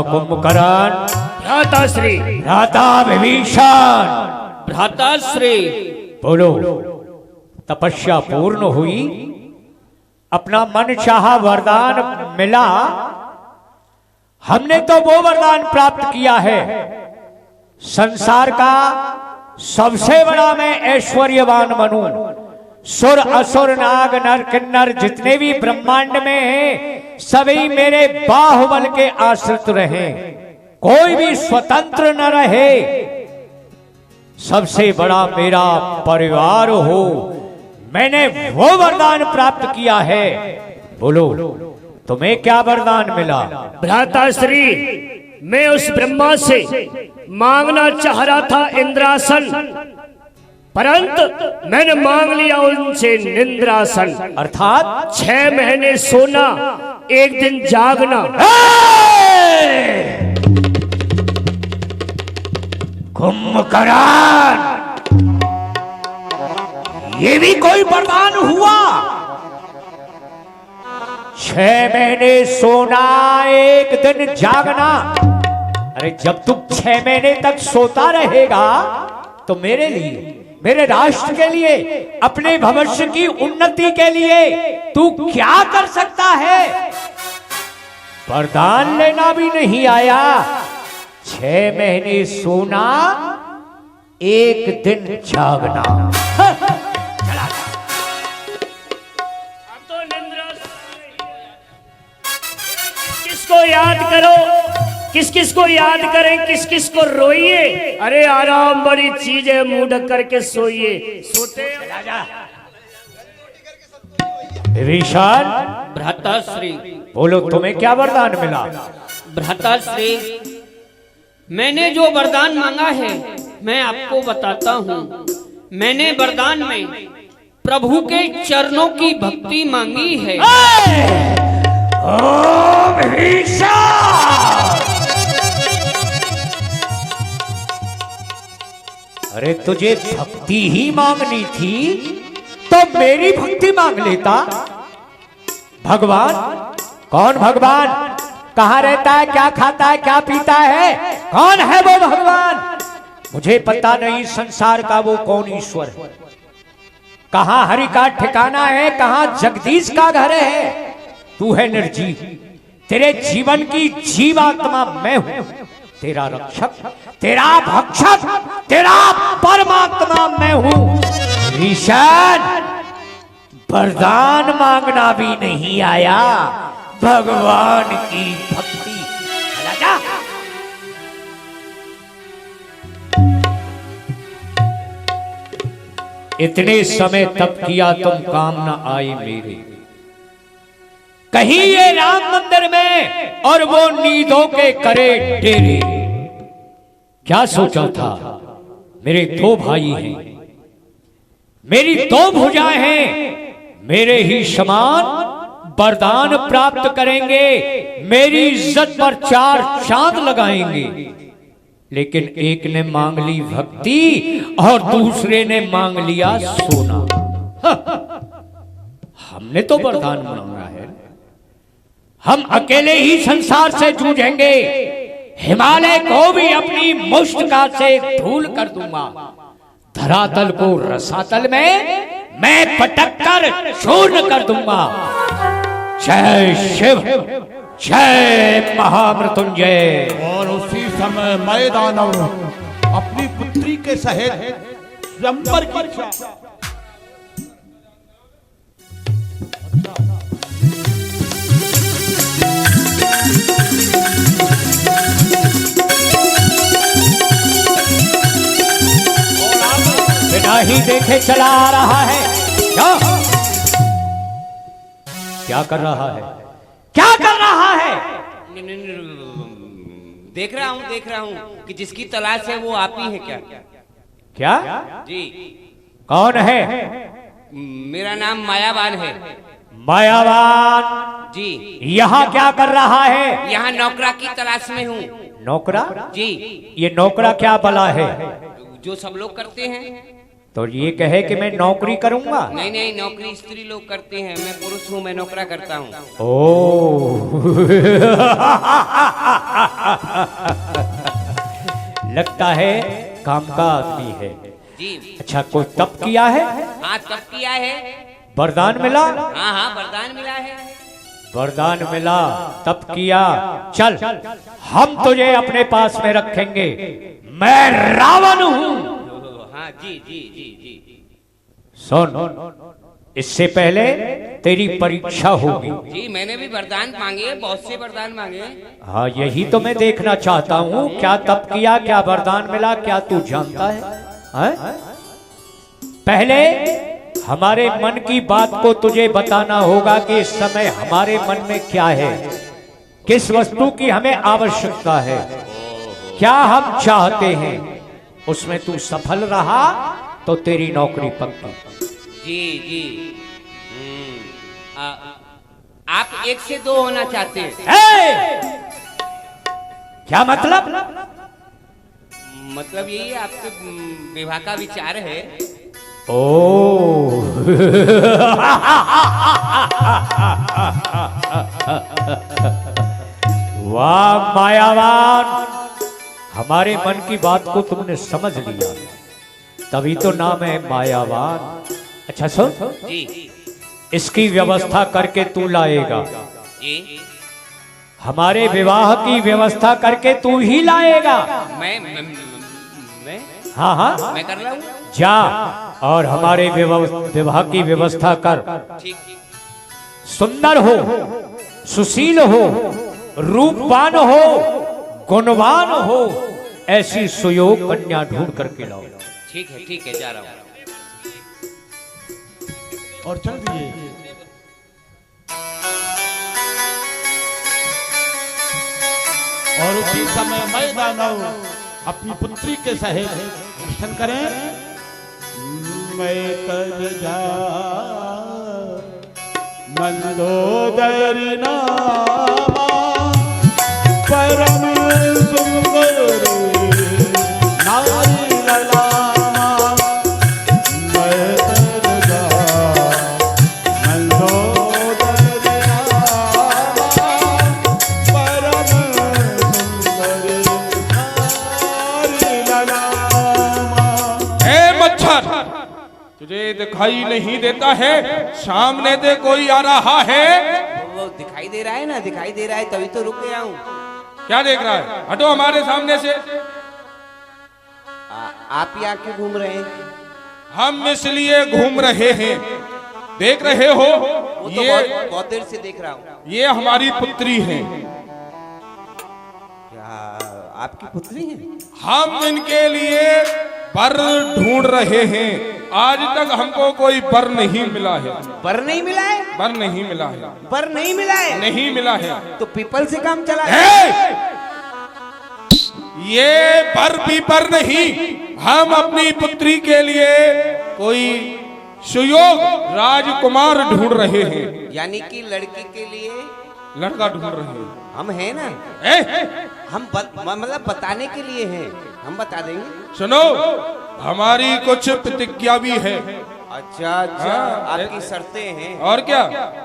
कुंभकर्ण, भ्राताश्री, भ्राता विभीषण, भ्राताश्री। बोलो, तपस्या पूर्ण हुई, अपना मन चाहा वरदान मिला। हमने तो वो वरदान प्राप्त किया है, संसार का सबसे बड़ा मैं ऐश्वर्यवान बनूं। सुर असुर नाग नर किन्नर जितने भी ब्रह्मांड में हैं, सभी मेरे बाहुबल के आश्रित रहे, कोई भी स्वतंत्र न रहे, सबसे बड़ा मेरा परिवार हो। मैंने वो वरदान प्राप्त किया है। बोलो, तुम्हें क्या वरदान मिला? भ्राताश्री, मैं उस ब्रह्मा से मांगना चाह रहा था इंद्रासन, परंतु मैंने मांग लिया उनसे निंद्रासन, अर्थात 6 महीने सोना, 1 दिन जागना। कुंभकर्ण, ये भी कोई वरदान हुआ? 6 महीने सोना, 1 दिन जागना। अरे जब तू 6 महीने तक सोता रहेगा तो मेरे लिए, मेरे राष्ट्र के लिए, अपने भविष्य की उन्नति के लिए तू क्या कर सकता है? वरदान लेना भी नहीं आया, 6 महीने सोना, 1 दिन जागना। चला जा। अब तो निंद्रासन, किसको याद करो, किस किस को याद करें, किस किस को रोइए। अरे आराम बड़ी चीज है, मुंह ढक करके सोइए। सोते विभीषण, भ्राताश्री, बोलो, तुम्हें क्या वरदान मिला? भ्राताश्री, मैंने जो वरदान मांगा है मैं आपको बताता हूँ। मैंने वरदान में प्रभु के चरणों की भक्ति मांगी है। ओ विभीषण, अरे तुझे भक्ति ही मांगनी थी तो मेरी भक्ति मांग लेता। भगवान, कौन भगवान? कहाँ रहता है, क्या खाता है, क्या पीता है, कौन है वो भगवान? मुझे पता नहीं संसार का वो कौन ईश्वर है। कहाँ हरि का ठिकाना है, कहाँ जगदीश का घर है। तू है निर्जीव, तेरे जीवन की जीवात्मा मैं हूं, तेरा रक्षक, तेरा भक्षक, तेरा परमात्मा मैं हूं। विभीषण, वरदान मांगना भी नहीं आया, भगवान की भक्ति। चला जा। इतने समय तप किया, तुम काम न आए मेरे। कहीं ये राम मंदिर में और वो नींदों के करे डेरे। क्या सोचा था? मेरे 2 भाई हैं, मेरी 2 भुजाएं हैं, मेरे ही समान वरदान प्राप्त करेंगे, मेरी इज्जत पर 4 चांद लगाएंगे। लेकिन एक ने मांग ली भक्ति और दूसरे ने मांग लिया सोना। हमने तो वरदान मांगा है, हम अकेले ही संसार से जूझेंगे, हिमालय को भी अपनी मुष्टिका से धूल कर दूंगा, धरातल को रसातल में मैं पटक कर चूर्ण कर दूंगा। जय शिव, जय महामृत्युंजय। और उसी समय मैं दानव अपनी पुत्री के सहित स्वयंवर की इच्छा बिना ही देखे चला आ रहा है। क्या कर रहा है? क्या कर रहा है? देख रहा हूँ कि जिसकी तलाश है वो आप ही है क्या? क्या जी, कौन है? मेरा नाम मायावान है। मायावान जी, यहाँ क्या कर रहा है? यहाँ नौकरा की तलाश में हूँ। नौकरा? जी, ये नौकरा क्या बला है? जो सब लोग करते हैं। तो ये कहे कि मैं नौकरी करूंगा? नहीं नहीं, नौकरी स्त्री लोग करते हैं, मैं पुरुष हूँ, मैं नौकरा करता हूँ। ओ लगता है काम का आदमी है। जी अच्छा, कोई तप किया है? हाँ, तब किया है। वरदान मिला? हाँ हाँ, वरदान मिला है। वरदान मिला, तप किया। चल, हम तुझे अपने पास में रखेंगे। मैं रावण हूं। हाँ जी जी जी जी। सुन, इससे पहले तेरी परीक्षा होगी। जी मैंने भी वरदान मांगे, बहुत से वरदान मांगे। हाँ, यही तो मैं देखना चाहता हूँ। क्या तप किया, क्या वरदान मिला, क्या तू जानता है? हैं? पहले हमारे मन की बात को तुझे बताना होगा कि इस समय हमारे मन में क्या है, किस वस्तु की हमें आवश्यकता है, क्या हम चाहते हैं। उसमें तू सफल रहा तो तेरी नौकरी पक्की। जी जी। आप 1 से 2 होना चाहते हैं? क्या मतलब? मतलब यही है, आपके विवाह का विचार है। ओ वाह मायावान, हमारे मन की बात को तुमने समझ लिया, तभी तो नाम है मायावान। अच्छा सुन, जी इसकी व्यवस्था करके तू लाएगा। जी। हमारे विवाह की व्यवस्था करके तू ही लाएगा। मैं हाँ हाँ, मैं कर रहा हूँ। जा और हमारे विवाह की व्यवस्था कर। ठीक। सुंदर हो, सुशील हो, रूपवान हो, गुणवान हो, ऐसी सुयोग कन्या ढूंढ करके लाओ। ठीक है, जा रहा हूँ। और चल दिए। और उसी समय मैं दानव अपनी पुत्री के सहित दर्शन करें। मैं कर जा मंदोदरी नामा परम सुंदर नारी ललामा। मैं कर जा मंदोदरी नामा परम सुंदर नारी ललामा। ए मच्छर, तुझे दिखाई नहीं देता है? सामने से कोई आ रहा है। वो दिखाई दे रहा है ना, दिखाई दे रहा है, तभी तो रुक गया हूँ। क्या देख रहा है? हटो हमारे सामने से। आप ही आके घूम रहे हैं? हम इसलिए घूम रहे हैं, देख रहे हो, वो तो ये बहुत देर से देख रहा हूँ। ये हमारी पुत्री है। क्या आपकी पुत्री है? हम इनके लिए वर ढूंढ रहे हैं। आज तक हमको कोई वर नहीं मिला है। वर नहीं मिला है? वर नहीं मिला है। वर नहीं मिला है? नहीं मिला है। तो पीपल से काम चला ये वर पीपर नहीं, हम अपनी पुत्री के लिए कोई सुयोग राजकुमार ढूंढ रहे हैं। यानी कि लड़की के लिए लड़का ढूंढ रहे हैं। हम हैं ना, हम मतलब बताने के लिए हैं, हम बता देंगे। सुनो, हमारी कुछ प्रतिज्ञा भी है। अच्छा अच्छा, आपकी शर्तें हैं? और क्या?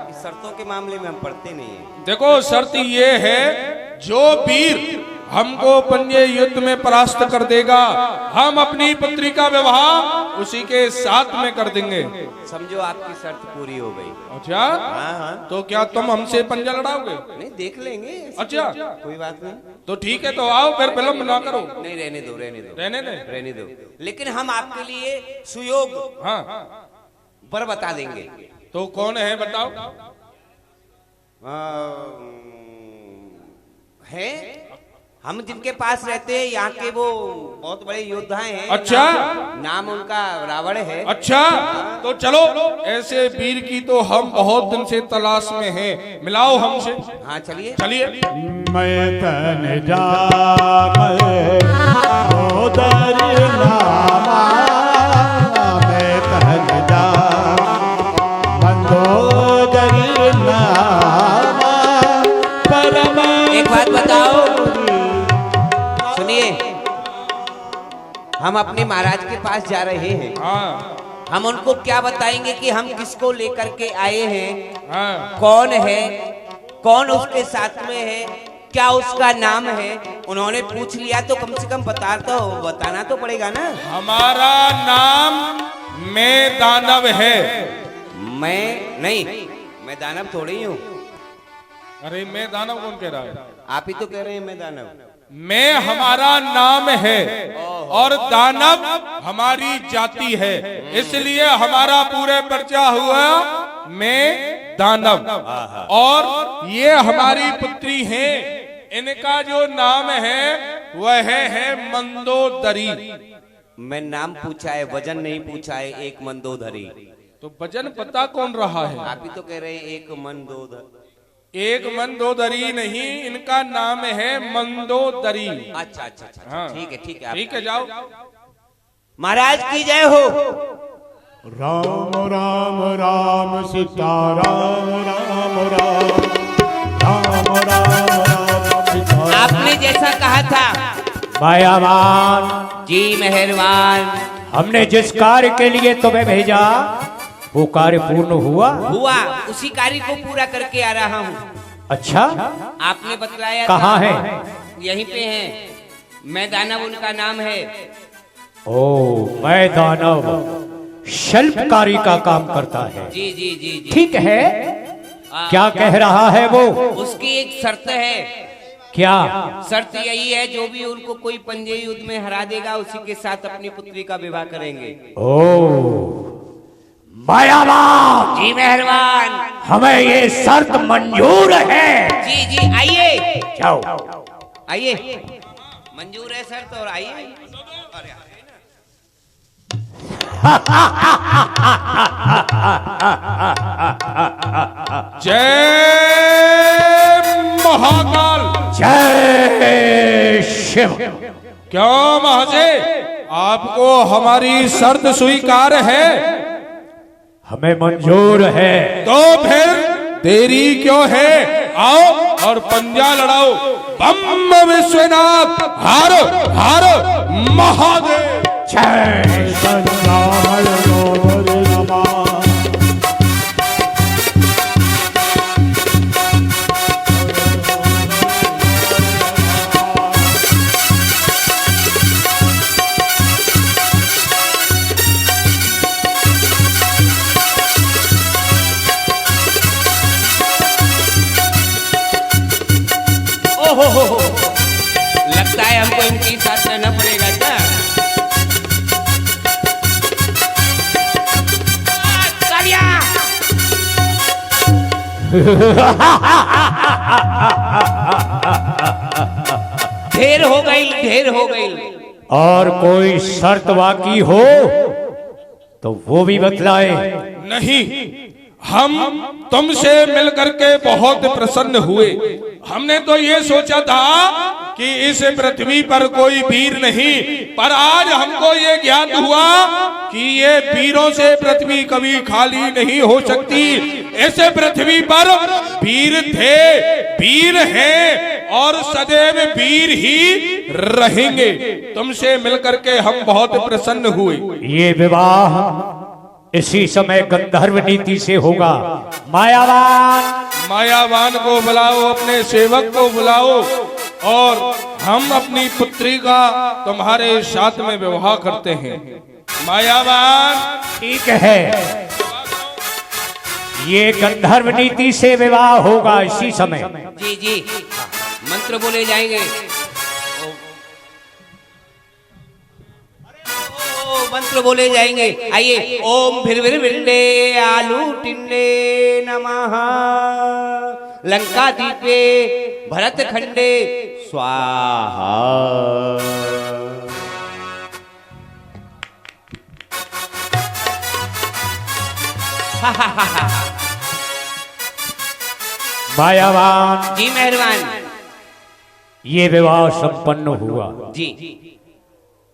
इस शर्तों के मामले में हम पढ़ते नहीं हैं। देखो, शर्त ये है, जो वीर हमको पंजे युद्ध में परास्त कर देगा, हम अपनी पुत्री का विवाह उसी के साथ में कर देंगे। समझो आपकी शर्त पूरी हो गई। अच्छा, हाँ। तो क्या तुम हमसे पंजा लड़ाओगे? नहीं, देख लेंगे। अच्छा, कोई बात नहीं। तो ठीक है, तो आओ, फिर विलम्ब ना करो। नहीं, रहने दो रहने दो रहने दे। रहने दो। लेकिन हम आपके लिए सुयोग हाँ, वर बता देंगे। तो कौन है बताओ? है हम जिनके पास रहते हैं, यहाँ के वो बहुत बड़े योद्धा हैं। अच्छा, नाम उनका रावण है। अच्छा, तो चलो, ऐसे वीर की तो हम बहुत दिन से तलाश में हैं, मिलाओ हमसे। हाँ चलिए चलिए। मैं तन जामल उदर नामा, मैं तन जामल उदर नामा परम। एक बात बताओ, सुनिए, हम अपने महाराज के पास जा रहे हैं। हाँ हम उनको क्या बताएंगे कि हम किसको लेकर के आए हैं, हाँ कौन है, कौन उसके साथ में है, क्या उसका नाम है। उन्होंने पूछ लिया तो कम से कम बताना तो पड़ेगा ना। हमारा नाम मैं दानव है। मैं नहीं, मैं दानव थोड़ी ही हूँ। अरे मैं दानव कौन कह रहा है? आप ही तो कह रहे हैं मैं दानव। मैं हमारा नाम है और दानव हमारी जाति है, इसलिए हमारा पूरे परिचय हुआ मैं दानव। और ये हमारी पुत्री है, इनका जो नाम है वह है मंदोदरी। मैं नाम पूछा है, वजन नहीं पूछा है। एक मंदोदरी। तो वजन पता कौन रहा है? आप ही तो कह रहे हैं एक मंदोदरी। एक मंदोदरी नहीं, इनका नाम है मंदोदरी। अच्छा अच्छा अच्छा, हाँ। ठीक है ठीक है। ठीक है, जाओ। महाराज की जय हो। राम राम राम सीता राम राम राम राम राम राम सीता। आपने जैसा कहा था मायावान, जी मेहरबान। हमने जिस कार्य के लिए तुम्हें भेजा वो कार्य पूर्ण हुआ। हुआ, उसी कार्य को पूरा करके आ रहा हूँ। अच्छा, आपने बतलाया कहाँ था, है? यहीं पे है। मैं दानव उनका नाम है। ओ, मैं दानव शिल्पकारी का काम करता है। जी जी जी जी। ठीक है, क्या कह रहा है वो? उसकी एक शर्त है। क्या? शर्त यही है, जो भी उनको कोई पंजे युद्ध में हरा देगा उसी के साथ अपनी पुत्री का विवाह करेंगे। ओ मायावान, जी मेहरबान। हमें ये शर्त मंजूर है। जी जी, आइए जाओ। आइए, मंजूर है शर्त। और आइए। जय महाकाल। जय शिव। क्यों महाशय, आपको हमारी शर्त स्वीकार है? हमें मंजूर है। तो फिर देरी क्यों है? आओ और पंजा लड़ाओ। बम विश्वनाथ हर हर महादेव। जय ओहो, लगता है हमको इनके साथ रहना पड़ेगा क्या? ढेर हो गई, ढेर हो गई। और कोई शर्त बाकी हो तो वो भी बतलाए। नहीं, हम तुमसे मिलकर के बहुत प्रसन्न हुए। हमने तो ये सोचा था कि इस पृथ्वी पर कोई वीर नहीं, पर आज हमको ये ज्ञात हुआ कि ये वीरों से पृथ्वी कभी खाली नहीं हो सकती। इस पृथ्वी पर वीर थे, वीर हैं और सदैव वीर ही रहेंगे। तुमसे मिलकर के हम बहुत प्रसन्न हुए। ये विवाह इसी समय गंधर्व नीति से होगा। मायावान को बुलाओ, अपने सेवक को बुलाओ और हम अपनी पुत्री का तुम्हारे साथ में विवाह करते हैं। मायावान, ठीक है, ये गंधर्व नीति से विवाह होगा इसी समय। जी जी, मंत्र बोले जाएंगे। मंत्र बोले जाएंगे। आइए, ओम भिर्भिर्भिंडे आलू टिंडे नमः, लंका दीपे भरत खंडे स्वाहा। मायावान, जी मेहरबान। ये विवाह संपन्न हुआ। जी,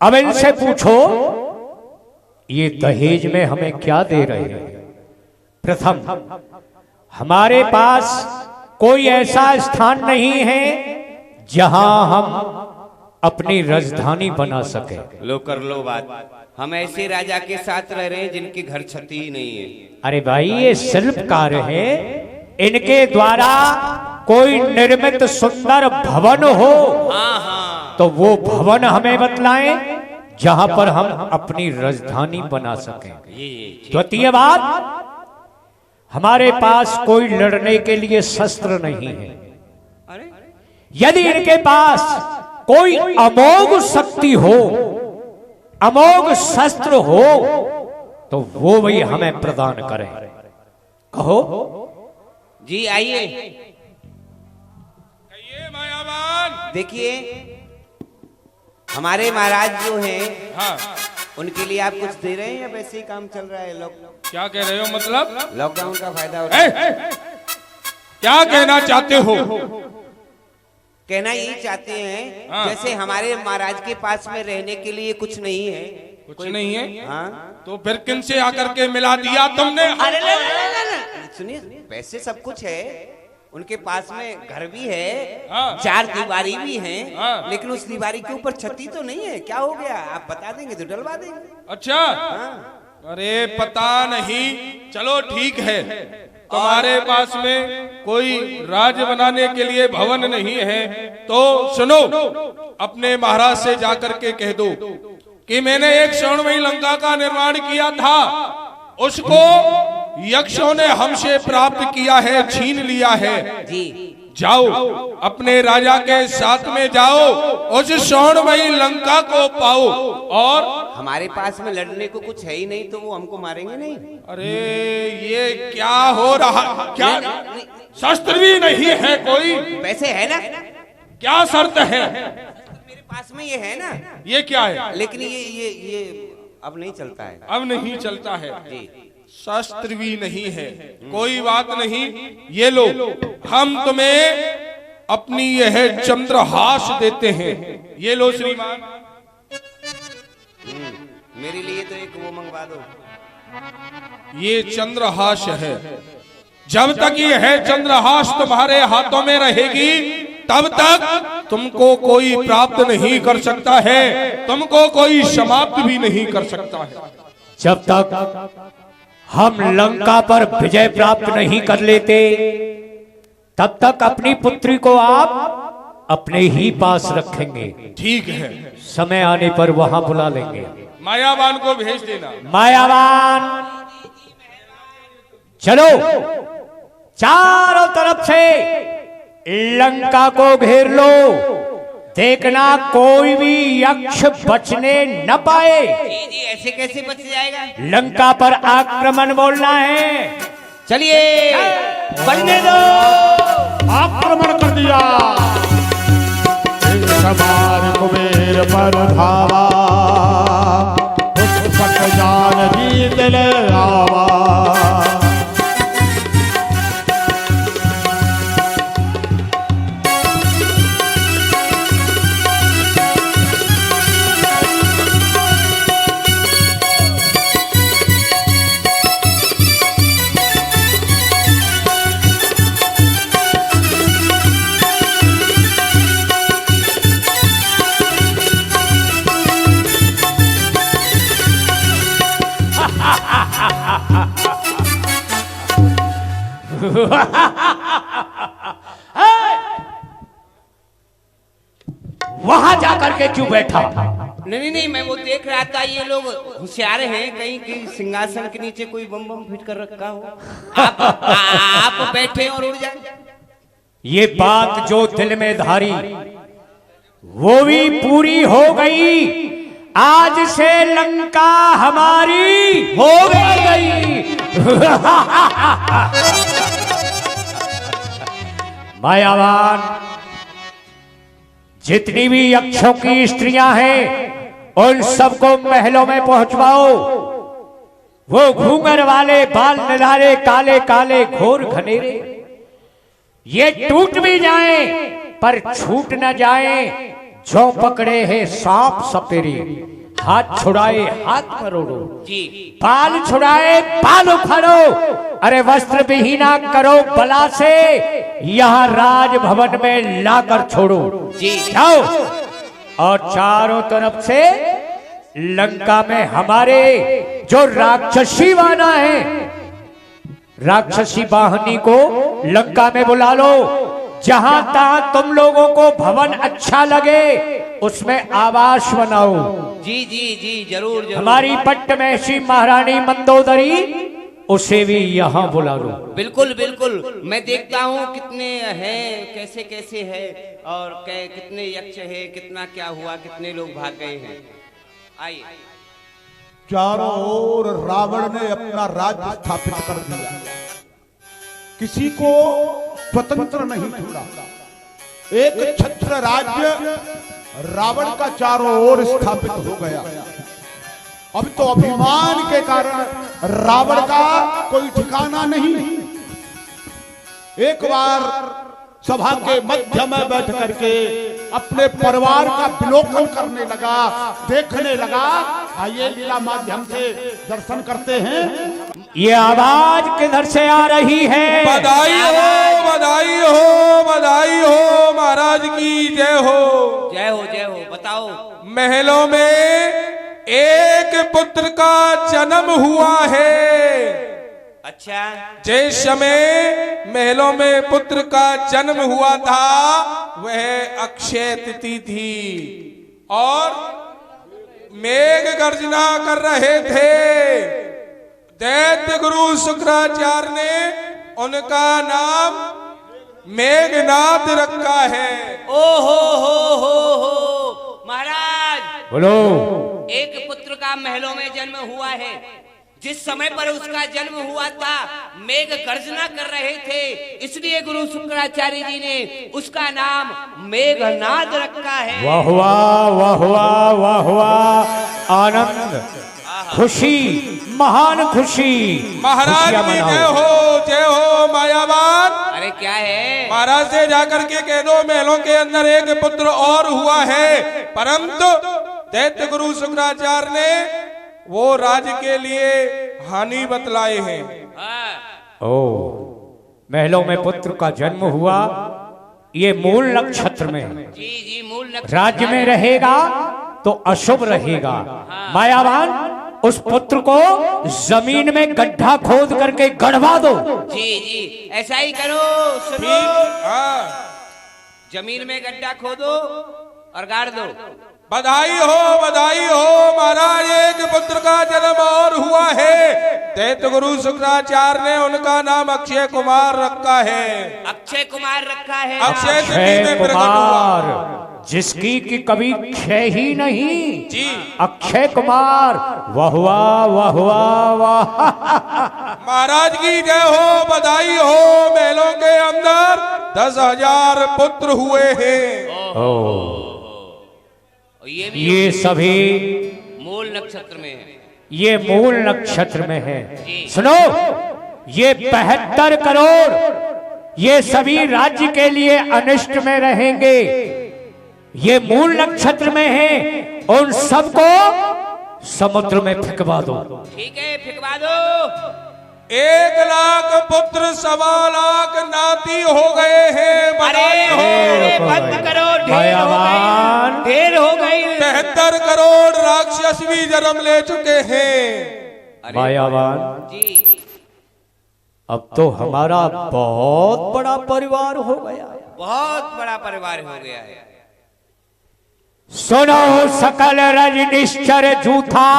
अब इनसे पूछो ये दहेज में हमें क्या दे रहे हैं। प्रथम, हमारे पास कोई ऐसा स्थान नहीं है जहां हम अपनी राजधानी बना सके। लो कर लो बात, हम ऐसे राजा के साथ रह रहे हैं जिनके घर छती ही नहीं है। अरे भाई ये शिल्पकार है, इनके द्वारा कोई निर्मित सुंदर भवन हो हाँ हाँ, तो वो भवन हमें बतलाएं जहां पर हम अपनी राजधानी बना सकें। ये द्वितीय बात, हमारे पास कोई लड़ने के लिए शस्त्र नहीं है। अरे यदि इनके पास कोई अमोघ शक्ति हो, अमोघ शस्त्र हो, तो वो भी हमें प्रदान करें। कहो जी आइए। ये मायावान। देखिए हमारे महाराज जो हैं हाँ, उनके लिए आप कुछ दे रहे हैं या वैसे ही काम चल रहा है? क्या कह रहे हो? मतलब लॉकडाउन का फायदा हो रहा है? क्या कहना चाहते हो? कहना यही चाहते हैं हाँ। जैसे हमारे महाराज के पास में रहने के लिए कुछ नहीं है। कुछ नहीं है हाँ तो फिर किन से आकर के मिला दिया तुमने? अरे नहीं, सुनिए, पैसे सब कुछ है, उनके पास में घर भी है, हाँ। 4 दीवारी भी है, हाँ। लेकिन उस दीवारी के ऊपर छती तो नहीं है। क्या हो गया? आप बता देंगे तो डलवा देंगे। अच्छा, हाँ। अरे पता नहीं, चलो ठीक है। तुम्हारे पास में कोई राज्य बनाने के लिए भवन नहीं है तो सुनो, अपने महाराज से जाकर के कह दो कि मैंने एक स्वर्णमयी लंका का निर्माण किया था, उसको यक्षों ने हमसे प्राप्त किया है, छीन लिया है। जी जाओ अपने राजा के साथ में जाओ, उस स्वर्णमयी लंका को पाओ। और हमारे पास में लड़ने को कुछ है ही नहीं तो वो हमको मारेंगे नहीं। अरे ये क्या हो रहा? क्या शस्त्र भी नहीं है कोई? पैसे है ना? क्या शर्त है? मेरे पास में ये है ना, ये क्या है? लेकिन ये अब नहीं चलता है। अब नहीं चलता है। जी शस्त्र भी नहीं है, कोई बात नहीं। ये लो, हम तुम्हें अपनी यह चंद्रहास देते हैं। ये लो श्रीमान। मेरे लिए तो एक वो मंगवा दो। ये चंद्रहास है। जब तक यह चंद्रहास तुम्हारे हाथों में रहेगी तब तक तुमको कोई प्राप्त नहीं कर सकता है, तुमको कोई समाप्त भी नहीं कर सकता है। जब तक हम लंका पर विजय प्राप्त नहीं कर लेते तब तक अपनी पुत्री को आप अपने ही पास रखेंगे। ठीक है, समय आने पर वहां बुला लेंगे। मायावान को भेज देना। मायावान, चलो चारों तरफ से लंका को घेर लो, देखना कोई भी यक्ष बचने न पाए। जी जी, ऐसे कैसे बच जाएगा? लंका पर आक्रमण बोलना है। चलिए बढ़ने दो। आक्रमण कर दिया। सवार कुबेर पर धावा, पुष्पक जान जीत ले आवा। वहां जाकर के क्यों बैठा? नहीं नहीं, मैं वो देख रहा था, ये लोग होशियार हैं, कहीं की सिंहासन के नीचे कोई बम बम फिट कर रखा हो। आप बैठे और उड़ जाए। ये बात जो दिल में धारी वो भी पूरी हो गई। आज से लंका हमारी हो गई। मायावान, जितनी भी यक्षों की स्त्रियां हैं उन सबको महलों में पहुंचवाओ। वो घूंघर वाले, बाल नलारे, काले काले, घोर घनेरे, ये टूट भी जाएं पर छूट न जाएं। जो पकड़े हैं सांप सपेरे, हाथ छुड़ाए हाथ मरोड़ो, जी बाल छुड़ाए बाल उखाड़ो। अरे वस्त्र विहीना करो बला से, यहाँ राजभवन में लाकर छोड़ो। जी जाओ और चारों तरफ से लंका में हमारे जो राक्षसी वाना है, राक्षसी वाहिनी को लंका में बुला लो। जहां तहां तुम लोगों को भवन अच्छा लगे उसमें आवास बनाओ। जी जी जी, जरूर जरूर। हमारी पट्टमैसी महारानी मंदोदरी, उसे भी यहाँ बुला लो। बिल्कुल बिल्कुल, मैं देखता हूँ कितने हैं, कैसे कैसे है, और कितने यक्ष है, कितना क्या हुआ, कितने लोग भाग गए हैं। आइए। चारों ओर रावण ने अपना राज्य स्थापित कर दिया, किसी को स्वतंत्र नहीं छोड़ा। एक छत्र राज्य रावण का चारों ओर स्थापित हो गया। अब तो अभिमान के कारण रावण का कोई ठिकाना नहीं। एक बार सभा के मध्य में बैठ करके अपने परिवार का विलोकन करने लगा, देखने लगा। आइए लीला माध्यम से दर्शन करते हैं। ये आवाज किधर से आ रही है? बधाई हो, बधाई हो, बधाई हो, महाराज की जय हो। जय हो जय हो। बताओ। महलों में एक पुत्र का जन्म हुआ है। अच्छा। जिस समय महलों में पुत्र का जन्म हुआ था वह अक्षय तिथि थी और मेघ गर्जना कर रहे थे। दैत्य गुरु शुक्राचार्य ने उनका नाम मेघनाथ रखा है। ओ हो महाराज, बोलो। एक पुत्र का महलों में जन्म हुआ है। जिस समय पर उसका जन्म हुआ था मेघ गर्जना कर रहे थे, इसलिए गुरु शुक्राचार्य जी ने उसका नाम मेघनाद रखा है। वाह वाह वाह वाह वाह वाह, आनंद, खुशी, महान खुशी। महाराज खुशियां की मनाओ। जय हो मायावान। अरे क्या है? महाराज से जाकर के कह दो महलों के अंदर एक पुत्र और हुआ है, परंतु दैत्य गुरु शुक्राचार्य ने वो राज्य के लिए हानि बतलाए हैं। हाँ। ओ, महलों में पुत्र का जन्म हुआ, ये मूल नक्षत्र में। जी जी, मूल नक्षत्र राज्य में रहेगा तो अशुभ रहेगा। मायावान, उस पुत्र को जमीन में गड्ढा खोद करके गड़वा दो। जी जी, ऐसा ही करो। सुनो, हाँ। जमीन में गड्ढा खोदो और गाड़ दो। बधाई हो महाराज, एक पुत्र का जन्म और हुआ है। दैत्य गुरु शुक्राचार्य ने उनका नाम अक्षय कुमार रखा है। अक्षय कुमार रखा है। अक्षय तिथि अक्षय में प्रकट हुआ। कुमार, जिसकी कि कभी क्षय ही नहीं। जी। अक्षय कुमार, वाह वाह वाह वाह वाह। महाराज की जय हो, बधाई हो। महलों के अंदर 10,000 पुत्र हुए हैं। ये सभी मूल नक्षत्र में है। ये मूल नक्षत्र में है। सुनो, ये 72 करोड़ ये सभी राज्य के लिए अनिष्ट में रहेंगे। ये मूल नक्षत्र में है, उन सबको समुद्र में फेंकवा दो। ठीक है, फेंकवा दो। 1 लाख पुत्र 1.25 लाख नाती हो गए हैं। बधाई हो। अरे बंद करो, ढेर हो गई, ढेर हो गई। 73 करोड़ राक्षस भी जन्म ले चुके हैं। मायावान जी, अब तो हमारा बहुत बड़ा परिवार हो गया। बहुत बड़ा परिवार हो गया है। सुनो सकल रजनिश्चर जूथा,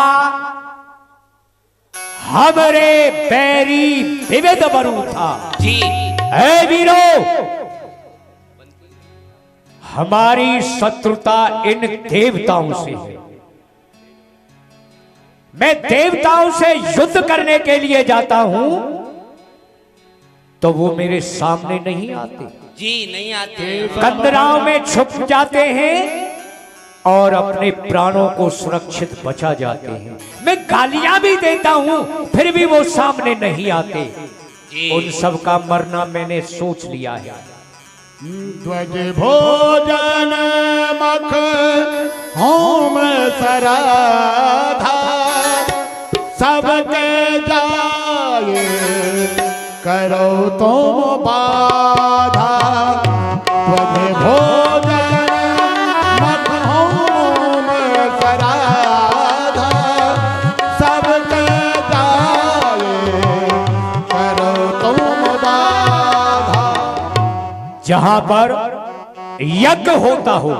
हमरे बैरी विविध बरूथा। जी, ऐ वीरो, हमारी शत्रुता इन देवताओं से है। मैं देवताओं से युद्ध करने के लिए जाता हूं तो वो मेरे सामने नहीं आते। जी नहीं आते। कंदराओं में छुप जाते हैं और अपने प्राणों को सुरक्षित बचा जाते हैं। मैं गालियां भी देता हूं फिर भी वो सामने नहीं आते। उन सब का मरना मैंने सोच लिया है। ध्वज भोजन मख होम सराधा, सबके जाए करो तुम बाधा। ध्वज भोजन मख होम जहां पर यज्ञ होता हो,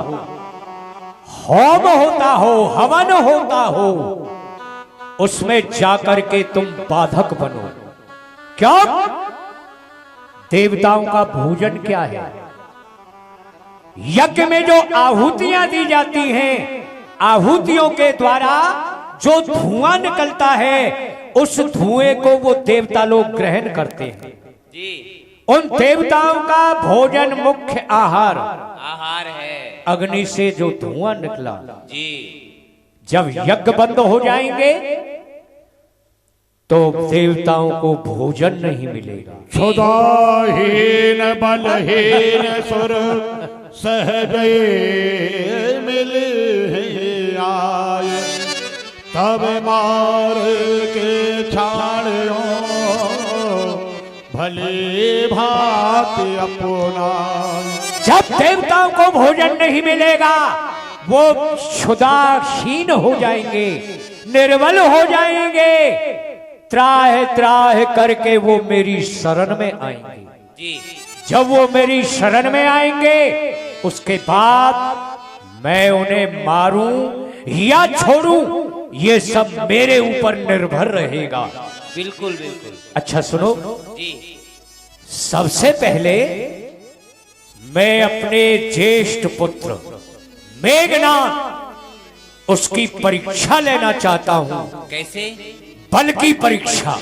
होम होता हो, हवन होता हो, उसमें जाकर के तुम बाधक बनो। क्यों? देवताओं का भोजन क्या है? यज्ञ में जो आहुतियां दी जाती हैं, आहुतियों के द्वारा जो धुआं निकलता है, उस धुएं को वो देवता लोग ग्रहण करते हैं। जी उन देवताओं का भोजन मुख्य आहार आहार है। अग्नि से जो धुआं निकला, जी जब यज्ञ बंद हो जाएंगे तो देवताओं को भोजन नहीं मिलेगा। क्षुधाहीन बलहीन सुर सहज मिल आए, तब मार के छाड़ो भले भांति अपना। जब देवताओं को भोजन नहीं मिलेगा, वो क्षुधाहीन हो जाएंगे, निर्बल हो जाएंगे, त्राह त्राह करके वो मेरी शरण में आएंगे। जी जब वो मेरी शरण में आएंगे, उसके बाद मैं उन्हें मारूं या छोड़ूं, ये सब मेरे ऊपर निर्भर रहेगा। बिल्कुल बिल्कुल। अच्छा सुनो, जी सबसे पहले मैं अपने ज्येष्ठ पुत्र मेघनाद, उसकी परीक्षा लेना चाहता हूं। कैसे? बल की परीक्षा।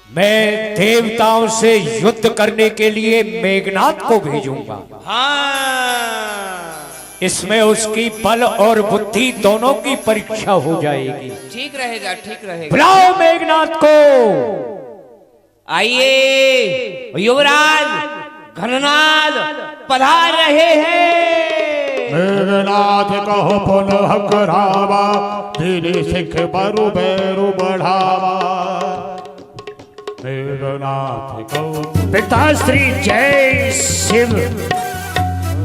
मैं देवताओं से युद्ध करने के लिए मेघनाद को भेजूंगा। हाँ इसमें उसकी बल और बुद्धि दोनों की परीक्षा हो जाएगी। ठीक रहेगा, ठीक रहेगा। बुलाओ मेघनाद को। आइए युवराज घननाद पधार रहे हैं। मेघनाथ कहो पुनः करावा, धीरे सिख बरु बैरु बढ़ावा। मेघनाथ कहो पिताश्री जय शिव।